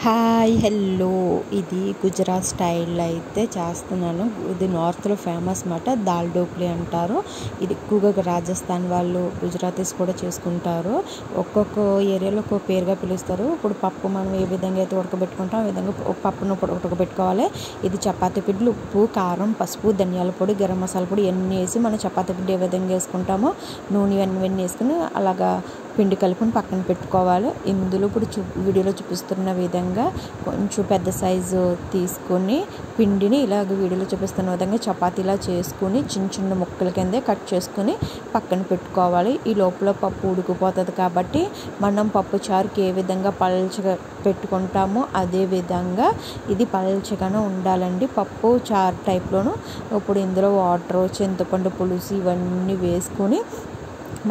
Hi hello ఇది గుజరాత్ స్టైల్లో అయితే చేస్తున్నాను. ఇది నార్త్లో ఫేమస్ మాట, దాల్ ఢోక్లీ అంటారు. ఇది ఎక్కువగా రాజస్థాన్ వాళ్ళు, గుజరాతీస్ కూడా చేసుకుంటారు. ఒక్కొక్క ఏరియాలో ఒక్కొక్క పేరుగా పిలుస్తారు. ఇప్పుడు పప్పు మనం ఏ విధంగా అయితే ఉడకబెట్టుకుంటాం ఆ విధంగా పప్పును ఉడకబెట్టుకోవాలి. ఇది చపాతీ పిండిలు, ఉప్పు, కారం, పసుపు, ధనియాల పొడి, గరం మసాలా పొడి ఇవన్నీ వేసి మనం చపాతీ పిండి ఏ విధంగా వేసుకుంటామో నూనె ఇవన్నీ వేసుకుని అలాగా పిండి కలుపుని పక్కన పెట్టుకోవాలి. ఇందులో ఇప్పుడు వీడియోలో చూపిస్తున్న విధంగా కొంచెం పెద్ద సైజు తీసుకొని పిండిని ఇలాగ వీడియోలో చూపిస్తున్న విధంగా చపాతీలా చేసుకుని చిన్న చిన్న ముక్కల కిందే కట్ చేసుకుని పక్కన పెట్టుకోవాలి. ఈ లోపల పప్పు ఉడికిపోతుంది కాబట్టి మనం పప్పు చారుకి ఏ విధంగా పల్చగా పెట్టుకుంటామో అదే విధంగా ఇది పల్చగానే ఉండాలండి. పప్పు చారు టైప్లోను. ఇప్పుడు ఇందులో వాటర్, చింతపండు పులుసు ఇవన్నీ వేసుకొని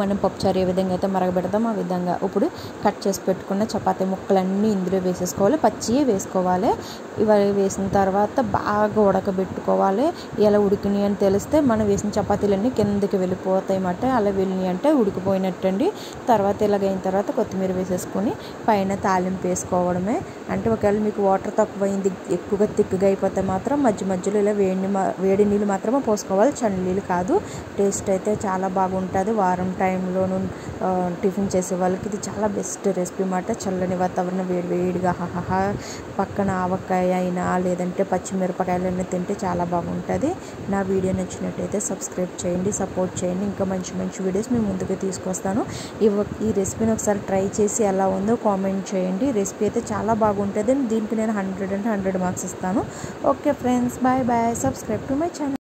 మనం పప్పుచారు ఏ విధంగా అయితే మరగబెడతాం ఆ విధంగా ఇప్పుడు కట్ చేసి పెట్టుకున్న చపాతీ ముక్కలన్నీ ఇందులో వేసేసుకోవాలి. పచ్చియే వేసుకోవాలి. ఇవి వేసిన తర్వాత బాగా ఉడకబెట్టుకోవాలి. ఇలా ఉడికినాయి అని తెలిస్తే మనం వేసిన చపాతీలన్నీ కిందకి వెళ్ళిపోతాయి అన్నమాట. అలా వెళ్ళినాయి అంటే ఉడికిపోయినట్టండి. తర్వాత ఇలాగైన తర్వాత కొత్తిమీర వేసేసుకొని పైన తాలింపు వేసుకోవడమే. అంటే ఒకవేళ మీకు వాటర్ తక్కువైంది, ఎక్కువగా తిక్కుగా అయిపోతే మాత్రం మధ్య మధ్యలో ఇలా వేడి నీళ్ళు మాత్రమే పోసుకోవాలి, చల్ల నీళ్ళు కాదు. టేస్ట్ అయితే చాలా బాగుంటుంది. వారం టైంలోనూ టిఫిన్ చేసే వాళ్ళకి ఇది చాలా బెస్ట్ రెసిపీ అన్నమాట. చల్లని వాతావరణం వేడిగా హాహా పక్కన ఆవకాయ అయినా లేదంటే పచ్చిమిరపకాయలైనా తింటే చాలా బాగుంటుంది. నా వీడియో నచ్చినట్టయితే సబ్స్క్రైబ్ చేయండి, సపోర్ట్ చేయండి. ఇంకా మంచి మంచి వీడియోస్ మేము ముందుకు తీసుకొస్తాను. ఈ రెసిపీని ఒకసారి ట్రై చేసి ఎలా ఉందో కామెంట్ చేయండి. రెసిపీ అయితే చాలా బాగుంటుంది. దీనికి నేను 100 మార్క్స్ ఇస్తాను. Okay friends, bye bye. Subscribe to my channel.